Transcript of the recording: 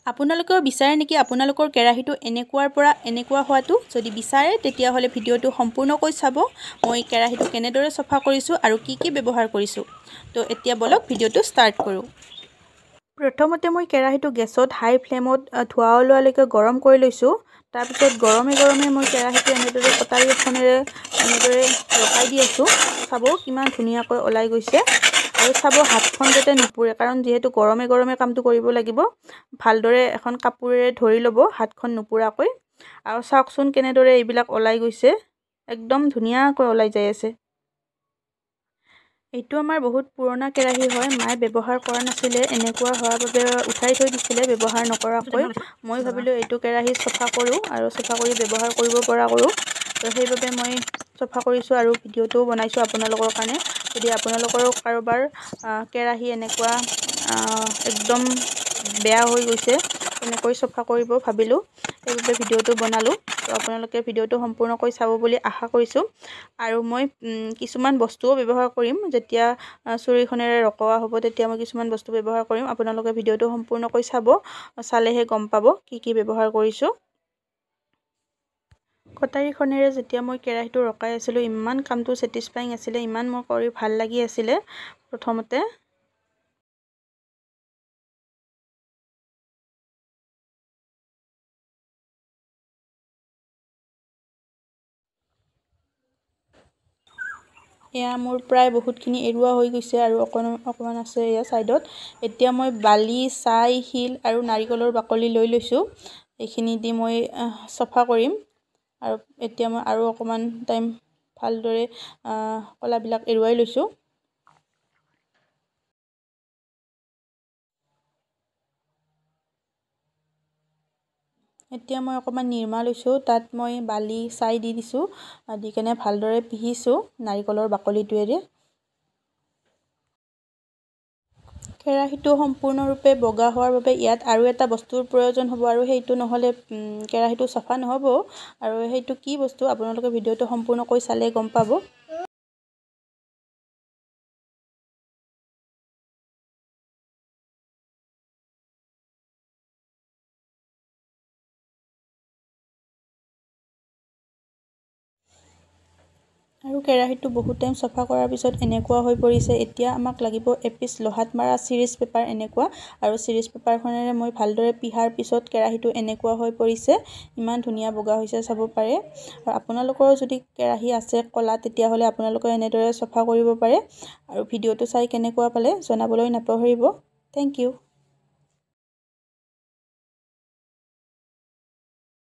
আপোনালোকেও বিচাৰে নেকি আপোনালোকৰ কেৰাহীটো এনেকুৱাৰ পৰা এনেকুৱা হোৱাটো? যদি বিচাৰে তেতিয়াহ'লে ভিডিঅ'টো সম্পূৰ্ণকৈ চাব। মই কেৰাহীটো কেনেদৰে চফা কৰিছোঁ আৰু কি কি ব্যৱহাৰ কৰিছোঁ। তো এতিয়া বলক ভিডিঅ'টো ষ্টাৰ্ট কৰোঁ। প্ৰথমতে মই কেৰাহীটো গেছত হাই ফ্লেমত ধোঁৱা ওলোৱালৈকে গৰম কৰি লৈছোঁ। তাৰপিছত গৰমে মই কেৰাহীটো এনেদৰে কটাৰী এখনেৰে এনেদৰে ৰখাই দি আছোঁ। চাব কিমান ধুনীয়াকৈ ওলাই গৈছে। আৰু চাব হাতখন যাতে নুপুৰে, কাৰণ যিহেতু গৰমে কামটো কৰিব লাগিব। ভালদৰে এখন কাপোৰেৰে ধৰি ল'ব হাতখন নুপুৰাকৈ। আৰু চাওকচোন কেনেদৰে এইবিলাক ওলাই গৈছে, একদম ধুনীয়াকৈ ওলাই যাই আছে। এইটো আমাৰ বহুত পুৰণা কেৰাহী হয়, মায়ে ব্যৱহাৰ কৰা নাছিলে, এনেকুৱা হোৱাৰ বাবে উঠাই থৈ দিছিলে ব্যৱহাৰ নকৰাকৈ। মই ভাবিলোঁ এইটো কেৰাহী চফা কৰোঁ আৰু চফা কৰি ব্যৱহাৰ কৰিব পৰা কৰোঁ। তো সেইবাবে মই চফা কৰিছোঁ আৰু ভিডিঅ'টোও বনাইছোঁ আপোনালোকৰ কাৰণে। যদি আপোনালোকৰো কাৰোবাৰ কেৰাহী এনেকুৱা একদম বেয়া হৈ গৈছে, তেনেকৈ চফা কৰিব ভাবিলোঁ, সেইবাবে ভিডিঅ'টো বনালোঁ। তো আপোনালোকে ভিডিঅ'টো সম্পূৰ্ণকৈ চাব বুলি আশা কৰিছোঁ। আৰু মই কিছুমান বস্তুও ব্যৱহাৰ কৰিম, যেতিয়া চুৰিখনেৰে ৰকোৱা হ'ব তেতিয়া মই কিছুমান বস্তু ব্যৱহাৰ কৰিম। আপোনালোকে ভিডিঅ'টো সম্পূৰ্ণকৈ চাব, চালেহে গম পাব কি কি ব্যৱহাৰ কৰিছোঁ। কটাৰীখনেৰে যেতিয়া মই কেৰাহীটো ৰকাই আছিলোঁ, ইমান কামটো ছেটিছফাইং আছিলে, ইমান মোৰ কৰি ভাল লাগি আছিলে প্ৰথমতে। এয়া মোৰ প্ৰায় বহুতখিনি এৰুৱা হৈ গৈছে আৰু অকণমান আছে এয়া ছাইডত। এতিয়া মই বালি, ছাই, শিল আৰু নাৰিকলৰ বাকলি লৈ লৈছোঁ। এইখিনি দি মই চফা কৰিম। আৰু এতিয়া মই আৰু অকণমান টাইম ভালদৰে কলাবিলাক এৰুৱাই লৈছোঁ। এতিয়া মই অকণমান নিৰ্মা লৈছোঁ, তাত মই বালি, ছাই দি দিছোঁ। দি কেনে ভালদৰে পিহিছোঁ নাৰিকলৰ বাকলিটোৱেৰে। কেৰাহীটো সম্পূৰ্ণৰূপে বগা হোৱাৰ বাবে ইয়াত আৰু এটা বস্তুৰ প্ৰয়োজন হ'ব, আৰু সেইটো নহ'লে কেৰাহীটো চাফা নহ'ব। আৰু সেইটো কি বস্তু আপোনালোকে ভিডিঅ'টো সম্পূৰ্ণকৈ চালে গম পাব। আৰু কেৰাহীটো বহুত টাইম চফা কৰাৰ পিছত এনেকুৱা হৈ পৰিছে। এতিয়া আমাক লাগিব এপিচ লোহাত মাৰা চিৰিজ পেপাৰ এনেকুৱা, আৰু চিৰিজ পেপাৰখনেৰে মই ভালদৰে পিহাৰ পিছত কেৰাহীটো এনেকুৱা হৈ পৰিছে। ইমান ধুনীয়া বগা হৈছে চাব পাৰে। আৰু আপোনালোকৰো যদি কেৰাহী আছে ক'লা, তেতিয়াহ'লে আপোনালোকে এনেদৰে চফা কৰিব পাৰে। আৰু ভিডিঅ'টো চাই কেনেকুৱা পালে জনাবলৈ নাপাহৰিব। Thank U.